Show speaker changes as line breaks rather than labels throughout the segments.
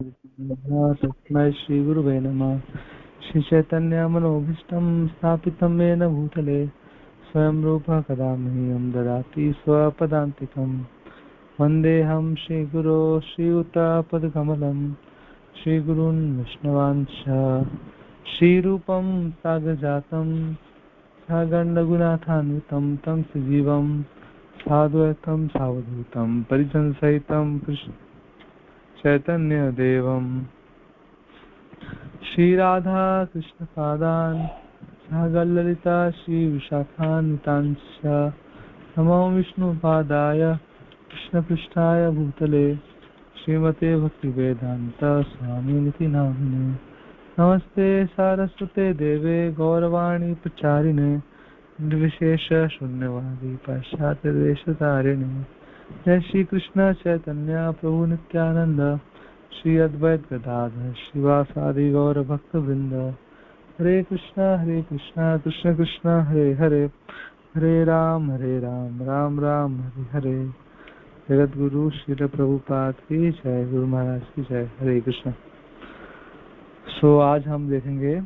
तस्मै श्रीगुरुवे नमः। श्रीचैतन्यमनोभीष्टं स्थापितं येन भूतले स्वयं रूपः कदा मह्यं ददाति स्वपदान्तिकं। वन्देऽहं श्रीगुरो श्रीयुतापदकमलं श्रीगुरून् विष्णवांश श्रीरूपं साग्रजातं सगणरघुनाथान्वितं तं सजीवं साद्वैतं सावधूतं परिजनसहितं चैतन्य देवम श्री राधा कृष्ण पादान सहगललिता श्री विशाखान्वितांश्च नमो विष्णुपादाय कृष्ण पृष्ठाय भूतले श्रीमते भक्तिवेदांत स्वामिनिति नामिने। नमस्ते सारस्वते देवे गौरवाणी प्रचारिणे निर्विशेष शून्यवादी पाश्चात्यदेशतारिणे। जय श्री कृष्ण चैतन्य प्रभु नित्यानंद श्री अद्वैत गदाधर श्रीवासादि गौर भक्त वृंद। हरे कृष्णा कृष्ण कृष्ण हरे हरे हरे राम राम राम हरे हरे। जगत गुरु श्री प्रभुपाद की जय, गुरु महाराज की जय। हरे कृष्ण। आज हम देखेंगे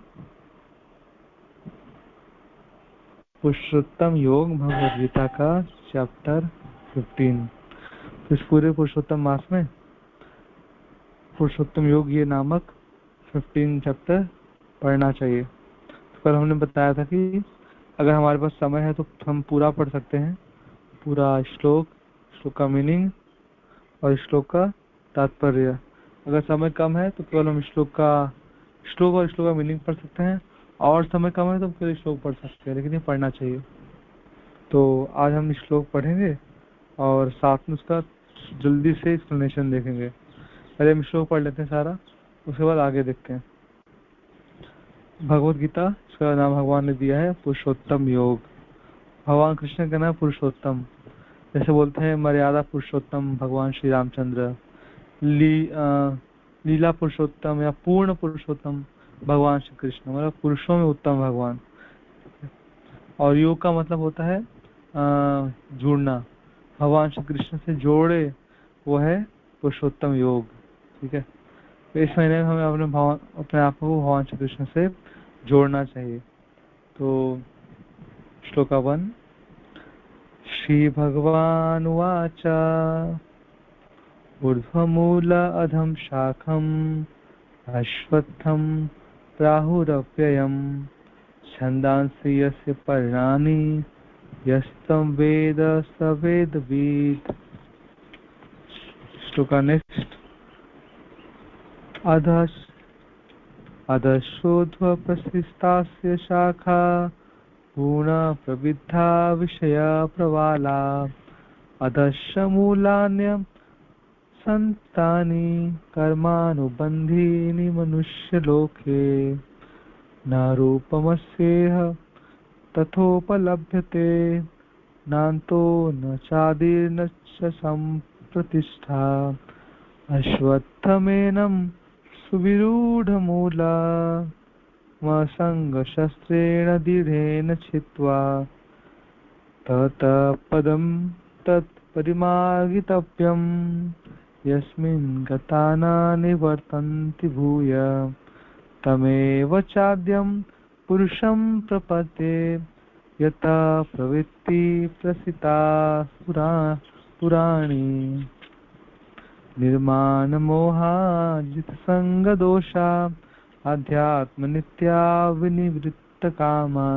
पुरुषोत्तम योग भगवद गीता का चैप्टर 15। इस पूरे पुरुषोत्तम मास में पुरुषोत्तम योग ये नामक 15 चैप्टर पढ़ना चाहिए। तो कल हमने बताया था कि अगर हमारे पास समय है तो हम पूरा पढ़ सकते हैं, पूरा श्लोक का मीनिंग और श्लोक का तात्पर्य। अगर समय कम है तो केवल हम श्लोक और श्लोक का मीनिंग पढ़ सकते हैं, और समय कम है तो केवल श्लोक पढ़ सकते हैं, लेकिन ये पढ़ना चाहिए। तो आज हम श्लोक पढ़ेंगे और साथ में उसका जल्दी से एक्सप्लेनेशन देखेंगे। पहले हम श्लोक पढ़ लेते हैं सारा, उसके बाद आगे देखते हैं। भगवत गीता, इसका नाम भगवान ने दिया है पुरुषोत्तम योग। भगवान कृष्ण का नाम पुरुषोत्तम, जैसे बोलते हैं मर्यादा पुरुषोत्तम भगवान श्री रामचंद्र, लीला पुरुषोत्तम या पूर्ण पुरुषोत्तम भगवान श्री कृष्ण, मतलब पुरुषों में उत्तम भगवान। और योग का मतलब होता है जुड़ना, भगवान श्री कृष्ण से जोड़े, वो है पुरुषोत्तम योग। ठीक है, तो इस महीने में हमें अपने आप को भगवान श्री कृष्ण से जोड़ना चाहिए। तो श्लोका 1। श्री भगवान उवाच ऊर्ध्वमूल अधम शाखम अश्वत्थम प्राहुरव्ययम छंदांसि यस्य पर्णानि यस्तं वेद स वेदवित्। श्लोका नेक्स्ट। अधश्चोध्व प्रशिष्टास्य शाखा पूर्णा प्रविद्धा विषया प्रवाला अधश्च मूलान्यं संतानि कर्मानुबन्धीनि मनुष्यलोके न रूपमस्येह तथोपलभ्यते नान्तो न चादिर्न च सम्प्रतिष्ठा अश्वत्थमेनं सुविरूढमूला मसङ्गशस्त्रेण दृढेन छित्त्वा ततः पदं तत्परिमार्गितव्यम् यस्मिन् गता न निवर्तन्ति भूय तमेव चाद्यं पुरुषं प्रपद्ये यथा प्रवृत्ति प्रसिता पुराणी निर्माणमोहाजितसङ्गदोषा आध्यात्मनित्या विनिवृत्तकामा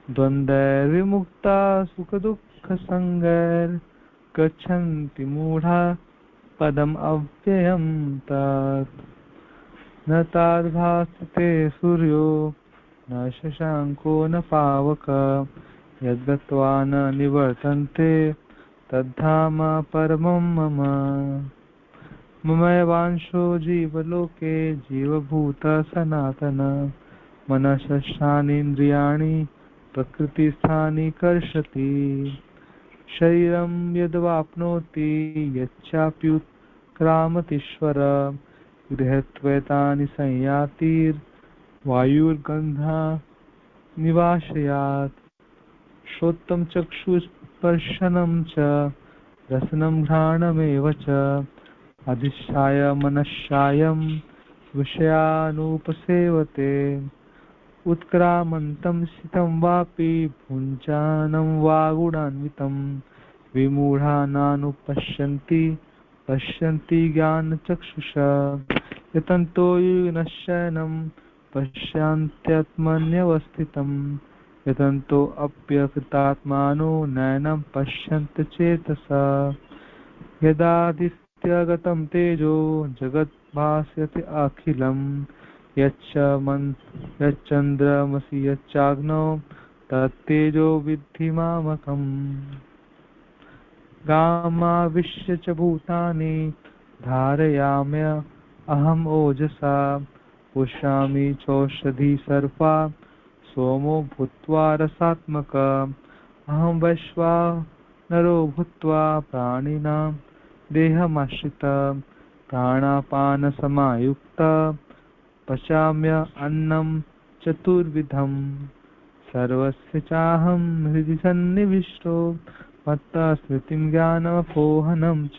द्वन्द्वैर्विमुक्ता सुखदुःखसङ्गैर्गच्छन्ति मूढा पदम् अव्ययं तत् न ताद्भासते सूर्यो न शशाङ्को न पावक यद्गत्वा न निवर्तन्ते तद्धाम परमं मम। ममैवांशो जीवलोके जीवभूत सनातन मनसष्ठानीन्द्रियाणि प्रकृतिस्थानि कर्षति शरीरं यद्वाप्नोति यच्चाप्युत्क्रामतीश्वर गृहीत्वैतानि संयातिर्वायुर्गन्धा निवासयात् श्रोत्रं चक्षुस्पर्शनं च रसनं घ्राणमेव च अधिष्ठाय मनश्चायं विषयानुपसेवते उत्क्रामन्तं स्थितं वापि भुञ्जानं वा गुणान्वितं विमूढा नानुपश्यन्ति पश्यन्ति ज्ञानचक्षुषा यतन्तो नश्यनं पश्यन्त्यात्मन्यवस्थितं यतन्तो अप्यकृतात्मानो नैनं पश्यन्ति चेतसा यदादित्यगतं तेजो जगद्भासयति अखिलं यच्चन्द्रमसि यच्चाग्नौ तत्तेजो विद्धि मामकम् गामाविश्य च भूतानि धारयाम्य अहम् ओजसा पुष्यामि चौषधी सर्पा सोमो भूत्वा रसात्मक अहं वैश्वानरो भूत्वा प्राणिनां देहमाश्रित प्राणापानसमायुक्त पचाम्य अन्नं चतुर्विधं सर्वस्य चाहं हृदि सन्निविष्टो मत्तः स्मृतिं ज्ञानमपोहनं च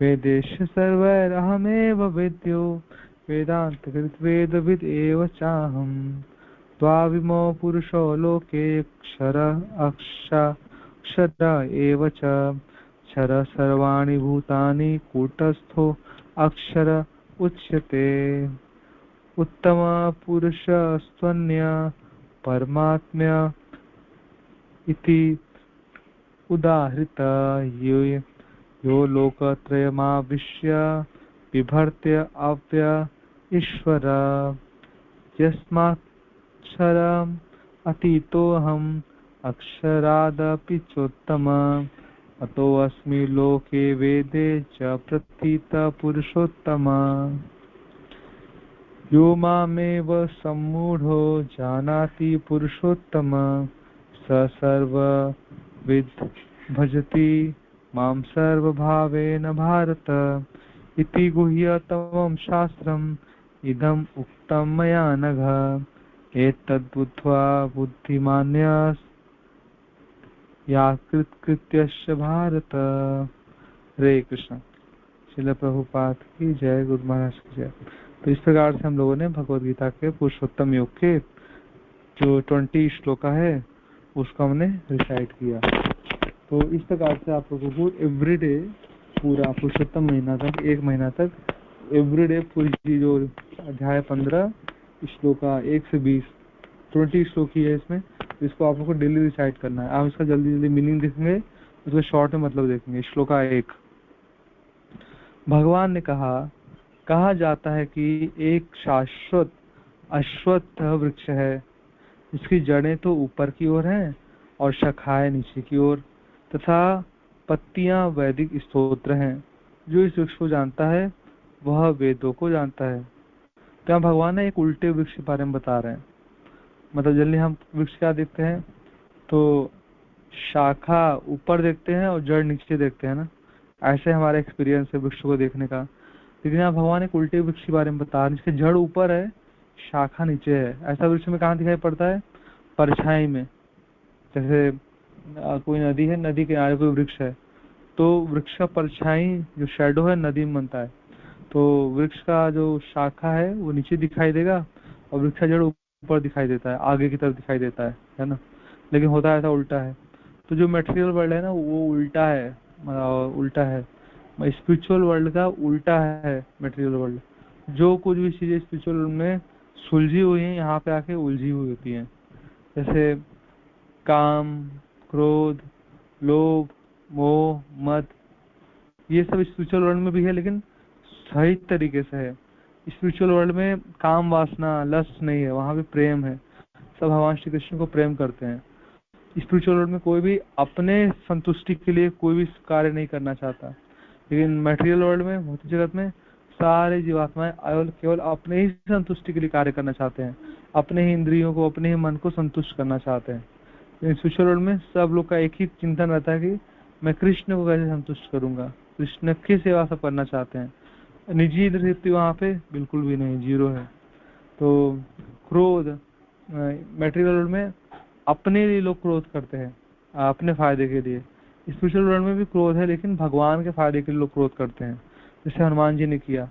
वेदेषु सर्वैरहमेव वेद्यो वेदान्तकृत् वेदविद् एव चाहम् द्वाविमो पुरुषो लोके अक्षर एव च क्षर सर्वाणि भूतानि कूटस्थो अक्षर उच्यते उत्तम पुरुषस्त्वन्य परमात्म्य इति उदाहृत यो लोकत्रयमाविश्य बिभर्त्य अव्य ईश्वर यस्माक्षरम् अतीतोऽहम् अक्षरादपि चोत्तम अतोऽस्मि लोके वेदे च प्रथित पुरुषोत्तम यो मामेव सम्मूढो जानाति पुरुषोत्तम स सर्वविद् भजति मां सर्वभावेन भारत इति गुह्यतमं शास्त्रम् इदम् उक्तं मया नघ एतद्बुद्ध्वा बुद्धिमान्यस्याकृतकृत्यस्य भारत। हरे कृष्ण। श्रील प्रभुपाद की जय, गुरु महाराज की जय। तो इस प्रकार से हम लोगों ने भगवद गीता के पुरुषोत्तम योग के जो 20 श्लोका है उसको हमने रिसाइट किया। तो इस प्रकार से आप लोगों को एवरीडे पूरा पुरुषोत्तम महीना तक, 1 महीना तक एवरीडे पूरी जो अध्याय 15 श्लोका 1 से 20 20 श्लोक ही है इसमें, इसको आप लोगों को डेली रिसाइट करना है। आप इसका जल्दी जल्दी मीनिंग देखेंगे, उसका शॉर्ट में मतलब देखेंगे। श्लोका 1, भगवान ने कहा जाता है कि एक शाश्वत अश्वत्थ वृक्ष है, इसकी जड़ें तो ऊपर की ओर हैं और शाखाएं नीचे की ओर, तथा पत्तियां वैदिक स्तोत्र हैं। जो इस वृक्ष को जानता है वह वेदों को जानता है। तो यहाँ भगवान ने एक उल्टे वृक्ष के बारे में बता रहे हैं। मतलब जल्दी हम वृक्ष क्या देखते हैं तो शाखा ऊपर देखते हैं और जड़ नीचे देखते हैं ना, ऐसे हमारा एक्सपीरियंस है वृक्ष को देखने का। लेकिन यहाँ भगवान एक उल्टे वृक्ष के बारे में बता रहे हैं, जिसके जड़ ऊपर है शाखा नीचे है। ऐसा वृक्ष में कहाँ दिखाई पड़ता है? परछाई में। जैसे कोई नदी है, नदी के किनारे कोई वृक्ष है, तो वृक्ष का परछाई जो शैडो है नदी में बनता है। तो वृक्ष का जो शाखा है वो नीचे दिखाई देगा और वृक्ष का जड़ ऊपर दिखाई देता है, आगे की तरफ दिखाई देता है ना। लेकिन होता है ऐसा उल्टा है। तो जो मटेरियल वर्ल्ड है ना वो उल्टा है, स्पिरिचुअल वर्ल्ड का उल्टा है मटेरियल वर्ल्ड। जो कुछ भी चीजें स्पिरिचुअल वर्ल्ड में सुलझी हुई है यहाँ पे आके उलझी हुई होती है। जैसे काम, क्रोध, लोभ, मोह, मद, ये सब स्पिरिचुअल वर्ल्ड में भी है, लेकिन सही तरीके से है। स्पिरिचुअल वर्ल्ड में काम वासना लस्ट नहीं है, वहां पे प्रेम है। सब भगवान श्री कृष्ण को प्रेम करते हैं। स्पिरिचुअल वर्ल्ड में कोई भी अपने संतुष्टि के लिए कोई भी कार्य नहीं करना चाहता, लेकिन मटेरियल वर्ल्ड में, भौतिक जगत में सारे जीवात्माएं केवल अपने ही संतुष्टि के लिए कार्य करना चाहते हैं, अपने ही इंद्रियों को, अपने ही मन को संतुष्ट करना चाहते हैं। स्पिरिचुअल वर्ल्ड में सब लोग का एक ही चिंतन रहता है कि मैं कृष्ण को कैसे संतुष्ट करूंगा, कृष्ण की सेवा सब करना चाहते हैं। निजी तृप्ति वहाँ पे बिल्कुल भी नहीं, जीरो है। तो क्रोध मटेरियल वर्ल्ड में अपने लिए लोग क्रोध करते हैं, अपने फायदे के लिए। स्पिरिचुअल वर्ल्ड में भी क्रोध है, लेकिन भगवान के फायदे के लिए लोग क्रोध करते हैं। जैसे हनुमान जी ने किया,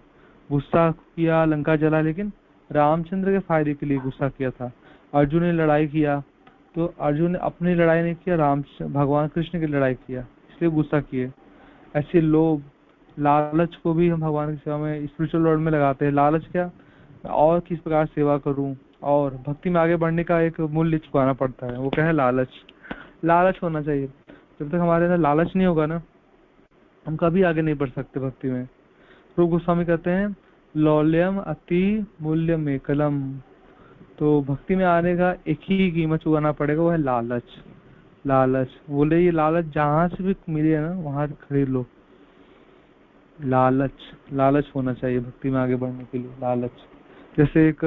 गुस्सा किया, लंका जला, लेकिन रामचंद्र के फायदे के लिए गुस्सा किया था। अर्जुन ने लड़ाई किया, तो अर्जुन ने अपनी लड़ाई नहीं किया, राम भगवान कृष्ण की लड़ाई किया, इसलिए गुस्सा किए। ऐसे लोभ, लालच को भी हम भगवान की सेवा में, स्पिरिचुअल वर्ल्ड में लगाते हैं। लालच क्या, मैं और किस प्रकार सेवा करूं, और भक्ति में आगे बढ़ने का एक मूल्य चुकाना पड़ता है, वो क्या है, लालच। लालच होना चाहिए। जब तक हमारे अंदर लालच नहीं होगा ना, हम कभी आगे नहीं बढ़ सकते भक्ति में। रूप गोस्वामी कहते हैं, लौल्यम अति मूल्यम एकलम। तो भक्ति में आने का एक ही कीमत चुकाना पड़ेगा, वो है लालच। लालच बोले, ये लालच जहां से भी मिले ना वहां से खरीद लो। लालच, लालच होना चाहिए भक्ति में आगे बढ़ने के लिए, लालच। जैसे एक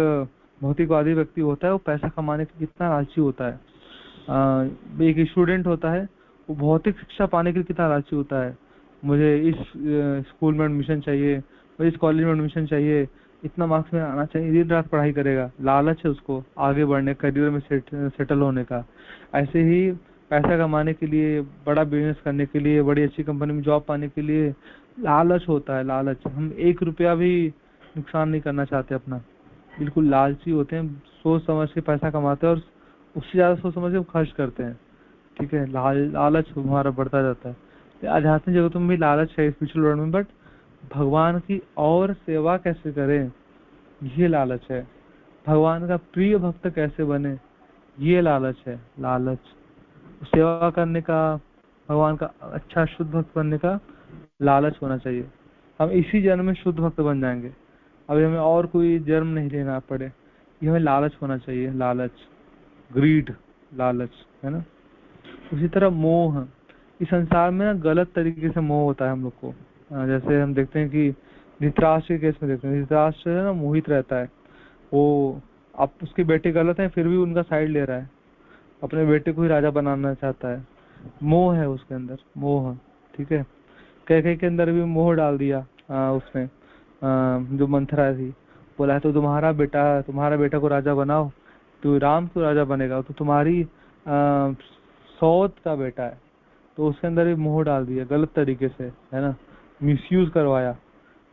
भौतिकवादी व्यक्ति होता है, वो पैसा कमाने के लिए कितना लालची होता है। एक स्टूडेंट होता है, वो भौतिक शिक्षा पाने के लिए कितना लालची होता है। मुझे इस स्कूल में एडमिशन चाहिए, मुझे इस कॉलेज में एडमिशन चाहिए, इतना मार्क्स में आना चाहिए, दिन रात पढ़ाई करेगा। लालच है उसको आगे बढ़ने, करियर में सेटल होने का। ऐसे ही पैसा कमाने के लिए, बड़ा बिजनेस करने के लिए, बड़ी अच्छी कंपनी में जॉब पाने के लिए लालच होता है। लालच, हम 1 रुपया भी नुकसान नहीं करना चाहते अपना, बिल्कुल लालची होते हैं। सोच समझ के पैसा कमाते हैं, और उससे ज्यादा सोच समझ के हम खर्च करते हैं। ठीक है, लालच हमारा बढ़ता जाता है। तो आध्यात्मिक जगतों में भी लालच है, स्पिरिचुअल वर्ल्ड में, बट भगवान की और सेवा कैसे करें, ये लालच है। भगवान का प्रिय भक्त कैसे बने, ये लालच है। लालच, सेवा करने का, भगवान का अच्छा शुद्ध भक्त बनने का लालच होना चाहिए। हम इसी जन्म में शुद्ध भक्त बन जाएंगे, अभी हमें और कोई जन्म नहीं लेना पड़े। ये हमें लालच होना चाहिए, लालच, ग्रीड, लालच, है ना। उसी तरह मोह, इस संसार में ना गलत तरीके से मोह होता है हम लोग को। जैसे हम देखते हैं कि धृतराष्ट्र के केस में देखते हैं, धृतराष्ट्र है ना मोहित रहता है। वो, अब उसके बेटे गलत हैं फिर भी उनका साइड ले रहा है, अपने बेटे को ही राजा बनाना चाहता है। मोह है उसके अंदर, मोह। ठीक है, कैकेयी के अंदर भी मोह डाल दिया उसने। जो मंथरा थी, बोला है तो तुम्हारा बेटा को राजा बनाओ, तो राम को राजा बनेगा, तो तुम्हारी सौत का बेटा है। तो उसके अंदर भी मोह डाल दिया गलत तरीके से, है ना, मिसयूज करवाया।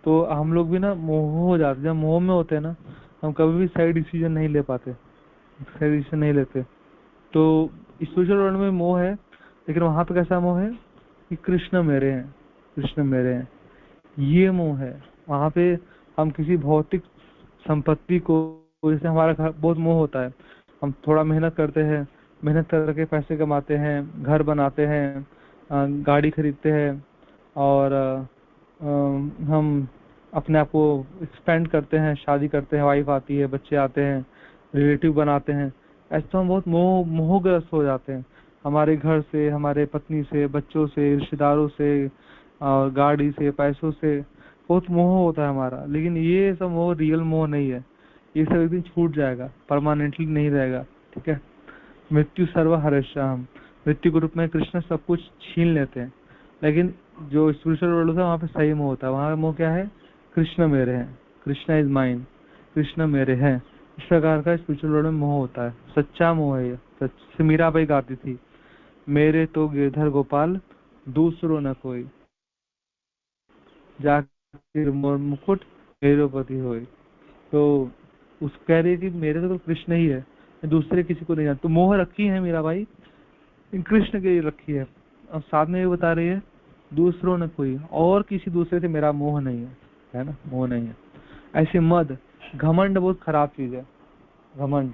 तो हम लोग भी ना मोह हो जाते, जब मोह में होते हैं ना, हम कभी भी सही डिसीजन नहीं ले पाते, सही डिसीजन नहीं लेते। तो स्पिरिचुअल वर्ल्ड में मोह है, लेकिन वहां पे कैसा मोह है कि कृष्ण मेरे हैं, कृष्ण मेरे हैं, ये मोह है। वहां पे हम किसी भौतिक संपत्ति को, जैसे हमारा घर बहुत मोह होता है, हम थोड़ा मेहनत करते हैं, मेहनत करके पैसे कमाते हैं, घर बनाते हैं, गाड़ी खरीदते हैं, और हम अपने आप को एक्सपेंड करते हैं, शादी करते हैं, वाइफ आती है, बच्चे आते हैं, रिलेटिव बनाते हैं। ऐसे तो हम बहुत मोहग्रस्त हो जाते हैं, हमारे घर से, हमारे पत्नी से, बच्चों से, रिश्तेदारों से, और गाड़ी से, पैसों से बहुत मोह होता है हमारा। लेकिन ये सब मोह रियल मोह नहीं है, ये सब एक दिन छूट जाएगा, परमानेंटली नहीं रहेगा। ठीक है, मृत्यु सर्व हरेश्याम, मृत्यु के रूप में कृष्ण सब कुछ छीन लेते हैं। लेकिन जो स्पिरिचुअल वर्ल्ड होता है वहाँ पे सही मोह होता है। वहाँ का मोह क्या है, कृष्ण मेरे हैं, कृष्ण इज माइन, कृष्ण मेरे हैं। इस प्रकार का स्पिरिचुअल वर्ल्ड में मोह होता है, सच्चा मोह है ये। सच मीराबाई गाती थी, मेरे तो गिरधर गोपाल दूसरो न कोई, जाकर मोर मुकुट मेरो पति होए। तो उस कह रही है कि मेरे तो कृष्ण ही है, मैं दूसरे किसी को नहीं जानती। तो मोह रखी है मीराबाई, कृष्ण के लिए रखी है। और साथ में ये बता रही है, दूसरों ने कोई और किसी दूसरे से मेरा मोह नहीं है ना, मोह नहीं है। ऐसे मद, घमंड बहुत खराब चीज है, घमंड।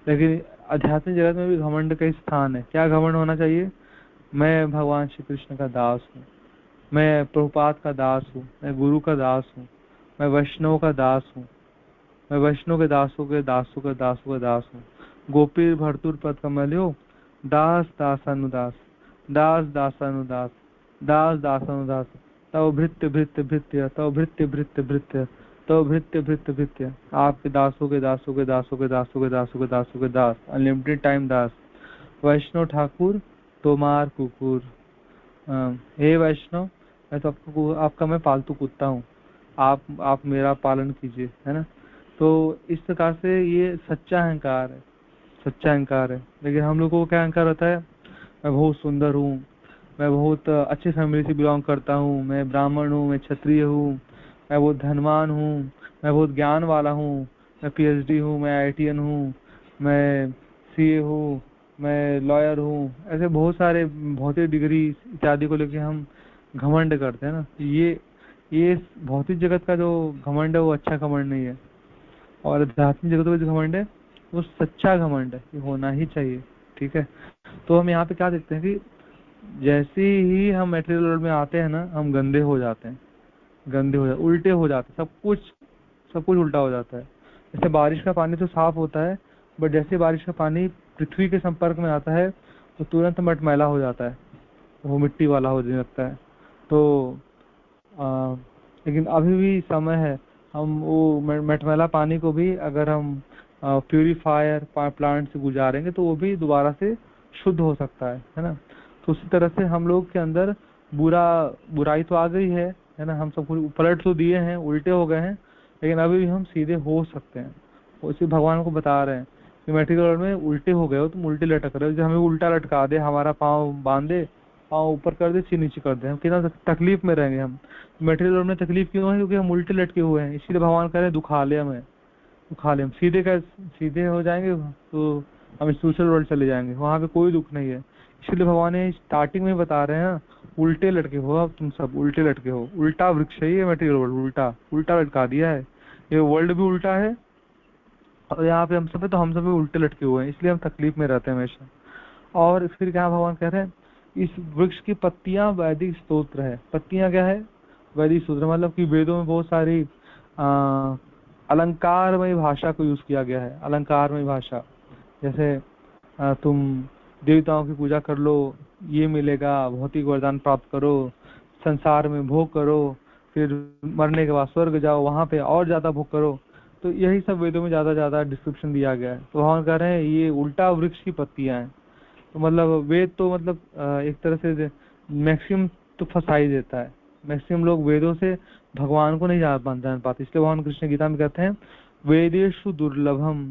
लेकिन आध्यात्मिक जगत में भी घमंड का स्थान है। क्या घमंड होना चाहिए, मैं भगवान श्री कृष्ण का दास हूँ, मैं प्रभुपाद का दास हूँ, मैं गुरु का दास हूँ, मैं वैष्णव का दास हूँ, मैं वैष्णव के दासों के दासों के दासों का दास हूँ। गोपीर भरतुर पद कमल्यो, दास दासानुदास, दास दासानुदास, दास दासानुदास, तव भृत्य भृत्य भृत्य, तव भृत्य भृत्य भृत्य, तव भृत्य भृत्य भृत्य। आपके दासों के दासों के दासों के दासों के दासों के दासों के दास, अनलिमिटेड टाइम दास। वैष्णव ठाकुर तोमार कुकुर, हे वैष्णव, मैं तो आपका मैं पालतू कुत्ता हूँ, आप मेरा पालन कीजिए, है ना। तो इस प्रकार से ये सच्चा अहंकार है, सच्चा अहंकार है। लेकिन हम लोगों को क्या अहंकार होता है, मैं बहुत सुंदर हूँ, मैं बहुत अच्छे फैमिली से बिलोंग करता हूँ, मैं ब्राह्मण हूँ, मैं क्षत्रिय हूँ, मैं बहुत धनवान हूँ, मैं बहुत ज्ञान वाला हूँ, मैं पीएचडी हूँ, मैं आईआईटीएन हूँ, मैं सीए हूँ, मैं लॉयर हूँ। ऐसे बहुत सारे भौतिक डिग्री इत्यादि को लेके हम घमंड करते हैं ना। ये भौतिक जगत का जो घमंड है वो अच्छा घमंड नहीं है, और आध्यात्मिक जगत का जो घमंड है वो सच्चा घमंड है, ये होना ही चाहिए। ठीक है। तो हम यहाँ पे क्या देखते हैं कि जैसे ही हम मेटेरियल वर्ल्ड में आते हैं ना, हम गंदे हो जाते हैं, गंदे हो जाते, उल्टे हो जाते हैं, सब कुछ उल्टा हो जाता है। जैसे बारिश का पानी तो साफ होता है, बट जैसे बारिश का पानी पृथ्वी के संपर्क में आता है तो तुरंत मटमैला हो जाता है, वो मिट्टी वाला हो जाने लगता है। तो आ, लेकिन अभी भी समय है, हम वो मटमैला पानी को भी अगर हम प्यूरिफायर प्लांट से गुजारेंगे तो वो भी दोबारा से शुद्ध हो सकता है ना। तो उसी तरह से हम लोग के अंदर बुराई तो आ गई है ना, हम सब कुछ पलट तो दिए हैं, उल्टे हो गए हैं, लेकिन अभी भी हम सीधे हो सकते हैं। उसी भगवान को बता रहे हैं कि मटेरियल वर्ल्ड में उल्टे हो गए हो, तुम उल्टे लटक रहे हो, जो हमें उल्टा लटका दे, हमारा पाँव बांध दे, पाँव ऊपर कर दे, सिर नीचे कर दे, हम कितना तकलीफ में रहेंगे। हम मटेरियल वर्ल्ड में तकलीफ क्यों है? क्योंकि हम उल्टे लटके हुए हैं, इसीलिए भगवान कह रहे हैं दुखा ले हमें, दुखा ले। हम सीधे हो जाएंगे तो हम स्पिरिचुअल वर्ल्ड चले जाएंगे, वहां पे कोई दुख नहीं है। इसलिए भगवान ने स्टार्टिंग में बता रहे हैं उल्टे लटके हो, अब तुम सब उल्टे लटके हो। उल्टा वृक्ष है ये मटेरियल वर्ल्ड, उल्टा उल्टा लटका दिया है, ये वर्ल्ड भी उल्टा है, और यहाँ पे हम सब है तो हम सब भी उल्टे लटके हुए हैं, इसलिए हम तकलीफ में रहते हैं हमेशा। और फिर क्या भगवान कह रहे हैं, इस वृक्ष की पत्तियां वैदिक स्तोत्र है। पत्तियां क्या है? वैदिक स्तोत्र, मतलब कि वेदों में बहुत सारी अलंकारमय भाषा को यूज किया गया है। अलंकारमय भाषा, जैसे तुम देवताओं की पूजा कर लो, ये मिलेगा, भौतिक वरदान प्राप्त करो, संसार में भोग करो, फिर मरने के बाद स्वर्ग जाओ, वहां पे और ज्यादा भोग करो। तो यही सब वेदों में ज्यादा ज्यादा डिस्क्रिप्शन दिया गया है। तो भगवान कह रहे हैं ये उल्टा वृक्ष की पत्तियां हैं। तो मतलब वेद तो मतलब एक तरह से मैक्सिमम तो फंसा ही देता है। मैक्सिमम लोग वेदों से भगवान को नहीं जान पाते, इसलिए भगवान कृष्ण गीता में कहते हैं वेदेषु दुर्लभम,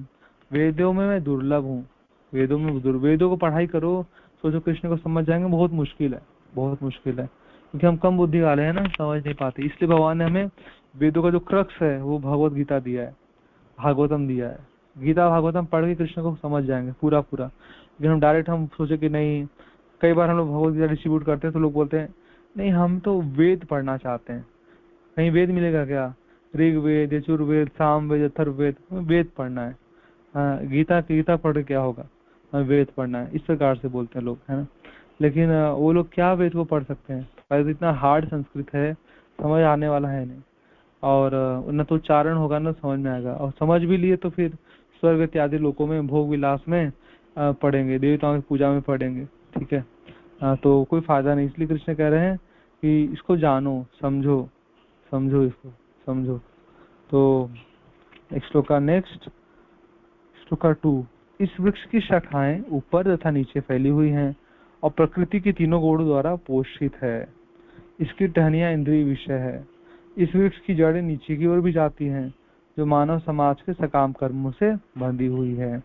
वेदों में मैं दुर्लभ हूँ। वेदों को पढ़ाई करो, सोचो कृष्ण को समझ जाएंगे, बहुत मुश्किल है, बहुत मुश्किल है, क्योंकि हम कम बुद्धि वाले हैं ना, समझ नहीं पाते। इसलिए भगवान ने हमें वेदों का जो क्रक्स है वो भगवत गीता दिया है, भागवतम दिया है। गीता भागवतम पढ़ के कृष्ण को समझ जाएंगे पूरा पूरा। लेकिन हम डायरेक्ट हम सोचे कि नहीं, कई बार हम लोग भगवत गीता डिस्ट्रीब्यूट करते हैं तो लोग बोलते हैं नहीं हम तो वेद पढ़ना चाहते हैं। कहीं वेद मिलेगा क्या? ऋग्वेद, यजुर्वेद, सामवेद, अथर्ववेद, वेद पढ़ना है। गीता पढ़ के क्या होगा? हमें वेद पढ़ना है, इस प्रकार से बोलते हैं लोग, है ना। लेकिन वो लोग क्या वेद को पढ़ सकते हैं? पहले तो इतना हार्ड संस्कृत है, समझ आने वाला है नहीं, और न तो उच्चारण होगा न समझ में आएगा, और समझ भी लिए तो फिर स्वर्ग इत्यादि लोकों में भोग विलास में पढ़ेंगे, देवताओं की पूजा में पढ़ेंगे। ठीक है। तो कोई फायदा नहीं। इसलिए कृष्ण कह रहे हैं कि इसको जानो, समझो, समझो इसको, समझो। तो एक श्लोक का नेक्स्ट, श्लोक 2। इस वृक्ष की शाखाएं ऊपर तथा नीचे फैली हुई हैं और प्रकृति के तीनों गुणों द्वारा पोषित है। इसकी टहनियां इंद्रिय विषय है। इस वृक्ष की जड़ें नीचे की ओर भी जाती हैं, जो मानव समाज के सकाम कर्मों से बंधी हुई है।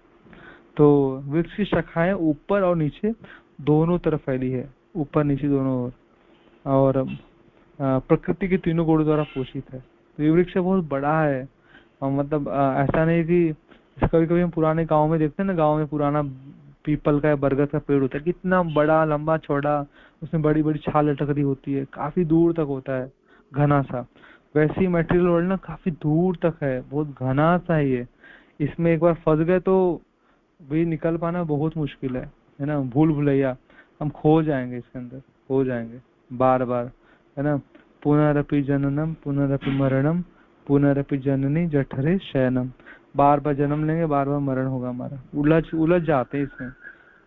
तो वृक्ष की शाखाएं ऊपर और नीचे दोनों तरफ फैली है, ऊपर नीचे दोनों ओर, और प्रकृति के तीनों गुणों द्वारा पोषित है। तो ये वृक्ष बहुत बड़ा है, और मतलब ऐसा नहीं कि कभी कभी हम पुराने गाँव में देखते हैं ना, गाँव में पुराना पीपल का या बरगद का पेड़ होता है, कितना बड़ा लंबा चौड़ा, उसमें बड़ी बड़ी छाल लटक रही होती है, काफी दूर तक होता है, घना सा। वैसे ही मटेरियल वर्ल्ड ना काफी दूर तक है, बहुत घना सा है ये। इसमें एक बार फंस गए तो भी निकल पाना बहुत मुश्किल है ना। भूल भुलैया, हम खो जाएंगे इसके अंदर, खो जाएंगे बार बार, है ना। पुनरपि जननम पुनरपि मरणम पुनरपि जननी जठरे शयनम, बार बार जन्म लेंगे, बार बार मरण होगा हमारा। उलझ जाते हैं इसमें,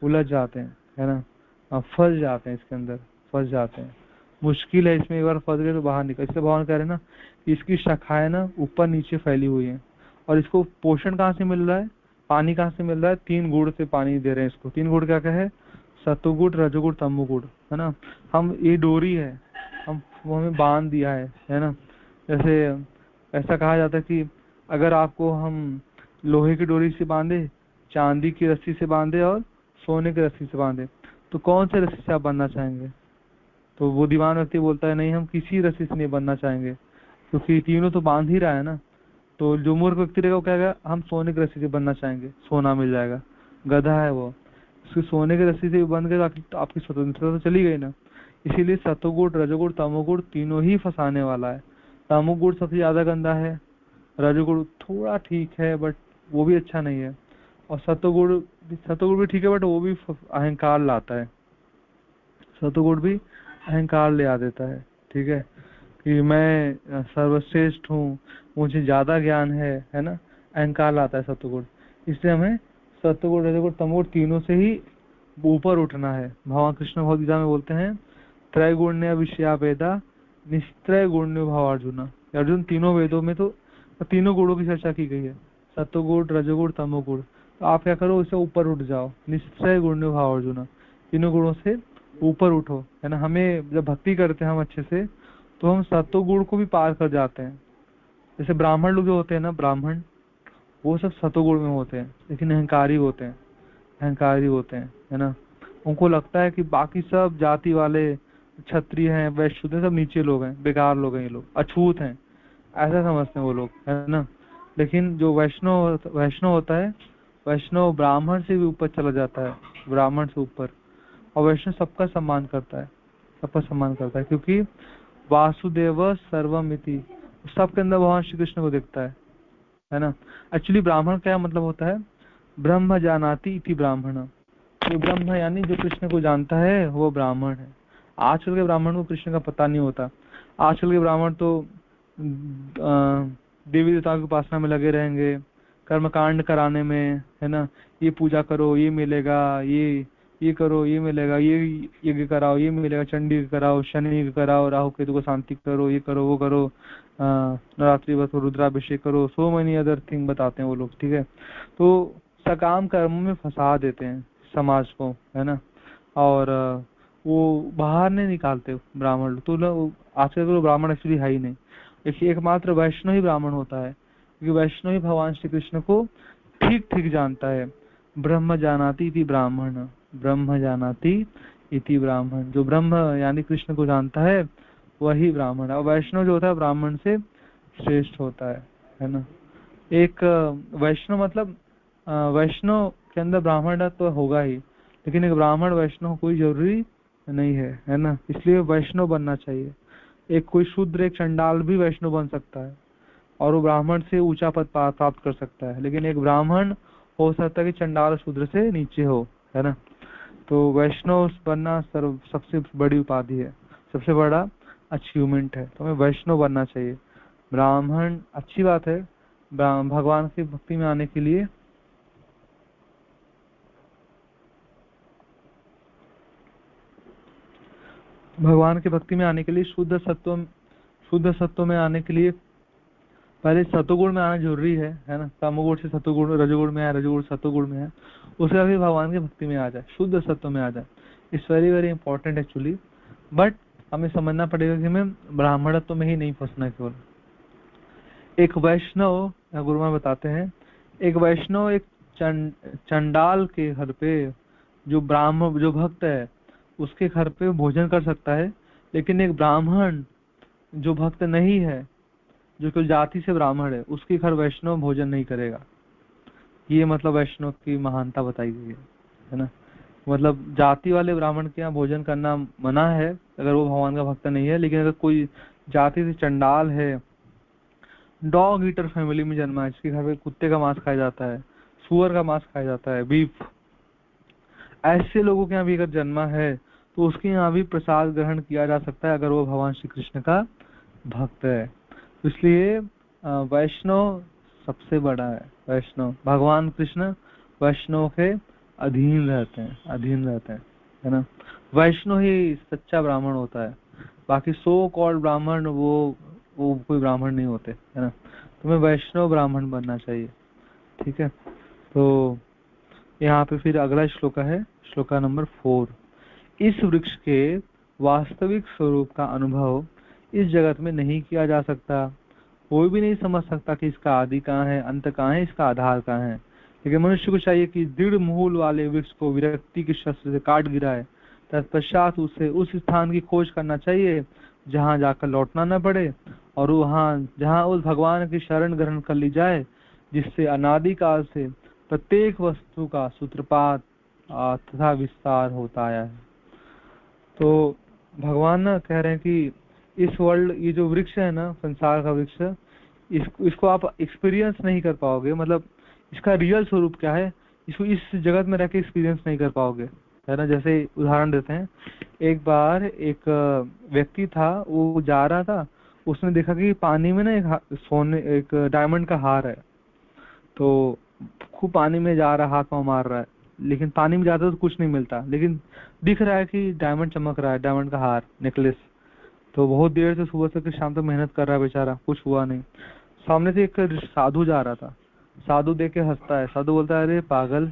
उलझ जाते हैं, है ना। फंस जाते हैं इसके अंदर, फंस जाते हैं। मुश्किल है इसमें, एक बार फंस गए तो बाहर निकल। इसलिए भगवान कह रहे हैं ना कि इसकी शाखाएं ना ऊपर नीचे फैली हुई है, और इसको पोषण कहाँ से मिल रहा है? पानी कहाँ से मिल रहा है? 3 गुण से पानी दे रहे हैं इसको। 3 गुण क्या क्या है? सतुगुण, रजोगुण, तमोगुण, है ना। हम ये डोरी है, हम वो हमें बांध दिया है ना। जैसे ऐसा कहा जाता है कि अगर आपको हम लोहे की डोरी से बांधे, चांदी की रस्सी से बांधे और सोने की रस्सी से बांधे, तो कौन से रस्सी से आप बनना चाहेंगे? तो वो दीवान व्यक्ति बोलता है नहीं, हम किसी रस्सी से नहीं बनना चाहेंगे, क्योंकि तीनों तो बांध ही रहा है ना। तो जो मूर्ख व्यक्ति रहेगा वो कहेगा हम सोने की रस्सी से बनना चाहेंगे, सोना मिल जाएगा। गधा है वो, उसकी सोने की रस्सी से भी बंध गए तो आपकी स्वतंत्रता तो चली गई ना। इसीलिए सतोगुण रजोगुण तमोगुण तीनों ही फंसाने वाला है। तमोगुण सबसे ज्यादा गंदा है, रजोगुण थोड़ा ठीक है बट वो भी अच्छा नहीं है, और सतोगुण भी ठीक है बट वो भी अहंकार लाता है। सतोगुण भी अहंकार ले आ देता है, ठीक है, कि मैं सर्वश्रेष्ठ हूँ, मुझे ज्यादा ज्ञान है ना। अहंकार लाता है सत्वगुण। इसलिए हमें सत्वगुण रजोगुण तमोगुण तीनों से ही ऊपर उठना है। भगवान कृष्ण भगवद गीता में बोलते हैं त्रैगुण्य विषया वेदा निस्त्रय गुण्य भाव अर्जुन। अर्जुन तीनों वेदों में तो तीनों गुणों की चर्चा की गई है, सत्वगुण रजोगुण तमोगुण। तो आप क्या करो, इससे ऊपर उठ जाओ, निश्चय गुण्य भाव अर्जुन, तीनों गुणों से ऊपर उठो, है ना। हमें जब भक्ति करते हैं हम अच्छे से, तो हम सत्वगुण को भी पार कर जाते हैं। जैसे ब्राह्मण लोग जो होते हैं ना, ब्राह्मण वो सब सत्वगुण में होते हैं, लेकिन अहंकारी होते हैं, अहंकारी होते हैं, है ना। उनको लगता है कि बाकी सब जाति वाले, क्षत्रिय हैं, वैश्य हैं, सब नीचे लोग हैं, बेकार लोग हैं, ये लोग अछूत हैं, ऐसा समझते हैं वो लोग, है ना। लेकिन जो वैष्णव होता है, वैष्णव ब्राह्मण से भी ऊपर चला जाता है, ब्राह्मण से ऊपर। और वैष्णव सबका सम्मान करता है, सबका सम्मान करता है, क्योंकि वासुदेव सर्वमिति, सबके अंदर भगवान श्री कृष्ण को देखता है ना। एक्चुअली ब्राह्मण क्या मतलब होता है, ब्रह्म जानाति इति ब्राह्मण। जो ब्रह्म यानी जो कृष्ण को जानता है वो ब्राह्मण है। आजकल के ब्राह्मण को कृष्ण का पता नहीं होता। आजकल के ब्राह्मण तो देवी देवताओं की उपासना में लगे रहेंगे, कर्मकांड कराने में, है ना। ये पूजा करो ये मिलेगा, ये करो ये मिलेगा, ये यज्ञ कराओ ये मिलेगा, चंडी कराओ, शनि कराओ, राहु केतु को शांति करो, ये करो वो करो, नवरात्रि व्रत रुद्राभिषेक करो, सो मेनी अदर थिंग बताते हैं वो लोग, ठीक है। तो सकाम कर्मों में फंसा देते हैं समाज को, है ना। और वो बाहर नहीं निकालते ब्राह्मण लोग। तो आजकल तो ब्राह्मण एक्चुअली है ही नहीं। देखिए एकमात्र वैष्णव ही ब्राह्मण होता है, क्योंकि वैष्णव ही भगवान श्री कृष्ण को ठीक ठीक जानता है। ब्रह्म जानाति इति ब्राह्मण, ब्रह्म जानाति इति ब्राह्मण, जो ब्रह्म यानी कृष्ण को जानता है वही ब्राह्मण है। और वैष्णव जो होता है ब्राह्मण से श्रेष्ठ होता है ना। एक वैष्णव मतलब वैष्णव के अंदर ब्राह्मण तो होगा ही, लेकिन एक ब्राह्मण वैष्णव कोई जरूरी नहीं है ना। इसलिए वैष्णव बनना चाहिए। एक कोई शूद्र एक चंडाल भी वैष्णव बन सकता है और वो ब्राह्मण से ऊंचा पद प्राप्त कर सकता है, लेकिन एक ब्राह्मण हो सकता है कि चंडाल शूद्र से नीचे हो, है ना। तो वैष्णव बनना सबसे बड़ी उपाधि है, सबसे बड़ा अचीवमेंट है। तो हमें वैष्णव बनना चाहिए। ब्राह्मण अच्छी बात है, भगवान की भक्ति में आने के लिए शुद्ध सत्व में आने के लिए पहले सतोगुण में आना जरूरी है ना। तमोगुण से सतोगुण, रजोगुण में है, रजोगुण सतोगुण में है, उसके बाद भगवान की भक्ति में आ जाए, शुद्ध सत्व में आ जाए। It's very very important actually. But हमें समझना पड़ेगा कि हमें ब्राह्मणत्व में ही नहीं फंसना है केवल। एक वैष्णव, गुरुमा बताते हैं, एक वैष्णव एक चंडाल के घर पे, जो भक्त है उसके घर पे भोजन कर सकता है, लेकिन एक ब्राह्मण जो भक्त नहीं है, जो कोई जाति से ब्राह्मण है, उसके घर वैष्णव भोजन नहीं करेगा। ये मतलब वैष्णव की महानता बताई गई है ना। मतलब जाति वाले ब्राह्मण के यहाँ भोजन करना मना है अगर वो भगवान का भक्त नहीं है। लेकिन अगर कोई जाति से चंडाल है, डॉग ईटर फैमिली में जन्मा है, जिसके घर पे कुत्ते का मांस खाया जाता है, सुअर का मांस खाया जाता है, बीफ, ऐसे लोगों के यहाँ भी अगर जन्मा है तो उसके यहाँ भी प्रसाद ग्रहण किया जा सकता है, अगर वो भगवान श्री कृष्ण का भक्त है। इसलिए वैष्णव सबसे बड़ा है। वैष्णव भगवान कृष्ण वैष्णव के अधीन रहते हैं, है ना। वैष्णव ही सच्चा ब्राह्मण होता है। बाकी सो कॉल्ड ब्राह्मण वो कोई ब्राह्मण नहीं होते, है ना। तुम्हें वैष्णव ब्राह्मण बनना चाहिए, ठीक है। तो यहाँ पे फिर अगला श्लोक है, श्लोका नंबर 4। इस वृक्ष के वास्तविक स्वरूप का अनुभव इस जगत में नहीं किया जा सकता। कोई भी नहीं समझ सकता कि इसका आदि कहाँ है, अंत कहाँ है, इसका आधार कहाँ है। लेकिन मनुष्य को चाहिए कि दृढ़ मूल वाले वृक्ष को विरक्ति के शस्त्र से काट गिराए, तत्पश्चात उसे उस स्थान की खोज करना चाहिए जहाँ जाकर लौटना न पड़े और वहाँ जहाँ उस भगवान की शरण ग्रहण कर ली जाए, जिससे अनादि काल से प्रत्येक वस्तु का सूत्रपात तथा विस्तार होता आया है। तो भगवान ना कह रहे हैं कि इस वर्ल्ड, ये जो वृक्ष है ना, संसार का वृक्ष, इसको आप एक्सपीरियंस नहीं कर पाओगे, मतलब इसका रियल स्वरूप क्या है, इसको इस जगत में रह के एक्सपीरियंस नहीं कर पाओगे, है ना। जैसे उदाहरण देते हैं, एक बार एक व्यक्ति था, वो जा रहा था, उसने देखा कि पानी में ना एक डायमंड का हार है। तो खूब पानी में जा रहा है, हाथ पांव मार रहा है, लेकिन पानी में जाता तो कुछ नहीं मिलता, लेकिन दिख रहा है कि डायमंड चमक रहा है, डायमंड का हार, नेकलेस। तो बहुत देर से, सुबह से शाम तक मेहनत कर रहा है बेचारा, कुछ हुआ नहीं। सामने से एक साधु जा रहा था, साधु देख के हंसता है। साधु बोलता है, अरे पागल,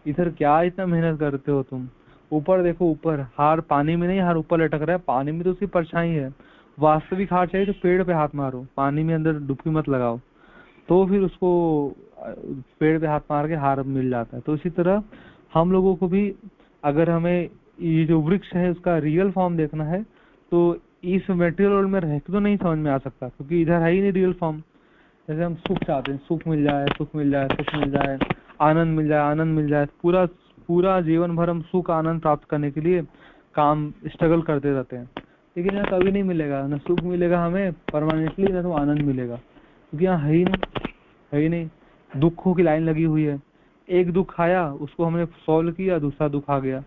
इधर क्या इतना मेहनत करते हो तुम, ऊपर देखो, ऊपर हार पानी में नहीं, हार ऊपर लटक रहा है, पानी में तो उसकी परछाई है। वास्तविक हार चाहिए तो पेड़ पे हाथ मारो, पानी में अंदर डुबकी मत लगाओ। तो फिर उसको पेड़ पे हाथ मार के हार मिल जाता है। तो इसी तरह हम लोगों को भी, अगर हमें ये जो वृक्ष है उसका रियल फॉर्म देखना है, तो इस मेटेरियल वर्ल्ड में रह के तो नहीं समझ में आ सकता, क्योंकि इधर है ही नहीं रियल फॉर्म। जैसे हम सुख चाहते हैं, सुख मिल जाए, सुख मिल जाए, सुख मिल जाए, आनंद मिल जाए, आनंद मिल जाए, पूरा पूरा जीवन भर हम सुख आनंद प्राप्त करने के लिए काम स्ट्रगल करते रहते हैं, लेकिन यहाँ कभी नहीं मिलेगा, ना सुख मिलेगा हमें परमानेंटली, ना तो आनंद मिलेगा, क्योंकि यहाँ है ही नहीं, है ही नहीं। दुखों की लाइन लगी हुई है, एक दुख आया, उसको हमने सॉल्व किया, दूसरा दुख आ गया,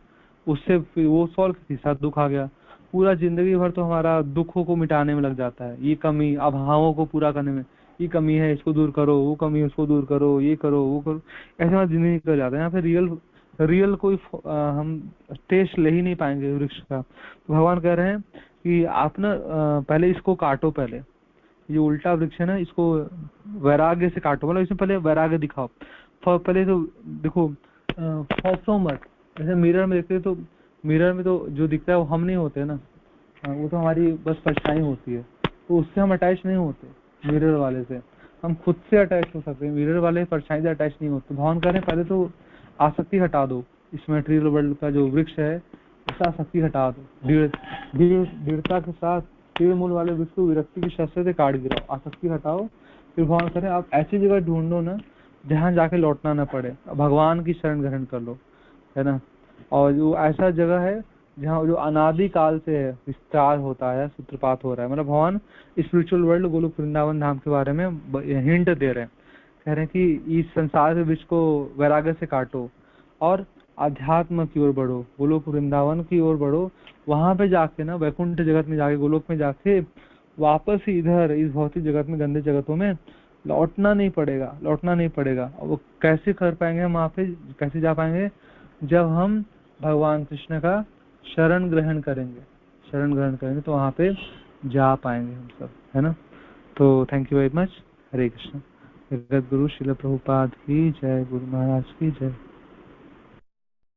उससे फिर वो सॉल्व, तीसरा दुख आ गया। पूरा जिंदगी भर तो हमारा दुखों को मिटाने में लग जाता है, ये कमी अभावों को पूरा करने में, ये कमी है इसको दूर करो, वो कमी है उसको दूर करो, ये करो वो करो, ऐसे हमारी जिंदगी निकल जाता है। यहाँ पे रियल रियल कोई हम टेस्ट ले ही नहीं पाएंगे वृक्ष का। तो भगवान कह रहे हैं कि आप ना पहले इसको काटो, पहले ये उल्टा वृक्ष है ना, इसको वैराग्य से काटो, मतलब इसमें पहले वैराग्य दिखाओ। पहले तो देखो, फॉक्सो मत, जैसे मिरर में देखते तो, मिरर में तो जो दिखता है वो हम नहीं होते ना, वो तो हमारी बस परछाई होती है, तो उससे हम अटैच नहीं होते। मिरर वाले से हम खुद से अटैच हो सकते हैं, मिरर वाले परछाई से अटैच नहीं होते। भगवान कह रहे हैं पहले तो आसक्ति हटा दो, इस मटेरियल वर्ल्ड का जो वृक्ष है उससे आसक्ति हटा दो, दृढ़ता के साथ पेड़ मूल वाले वृक्ष को विरक्ति की शस्त्र से काट गिराओ, आसक्ति हटाओ। फिर भगवान कह रहे हैं आप ऐसी जगह ढूंढो ना जहाँ जाके लौटना ना पड़े, भगवान की शरण ग्रहण कर लो, है ना। और जो ऐसा जगह है जहाँ जो अनादि काल से है, विस्तार होता है, सूत्रपात हो रहा है, मतलब भगवान स्पिरिचुअल वर्ल्ड गोलोक वृंदावन धाम के बारे में हिंट दे रहे हैं। कह रहे हैं कि इस संसार के बीच को वैराग्य से काटो और अध्यात्म की ओर बढ़ो, गोलोक वृंदावन की ओर बढ़ो। वहां पे जाके ना, वैकुंठ जगत में जाके, गोलोक में जाके वापस ही इधर इस भौतिक जगत में, गंदे जगतों में लौटना नहीं पड़ेगा, लौटना नहीं पड़ेगा। और वो कैसे कर पाएंगे हम वहां पे, कैसे जा पाएंगे, जब हम भगवान कृष्ण का शरण ग्रहण करेंगे, शरण ग्रहण करेंगे तो वहां पे जा पाएंगे हम सब, है ना। तो थैंक यू वेरी मच। हरे कृष्ण। जगत गुरु श्रील प्रभुपाद की जय, गुरु महाराज की जय।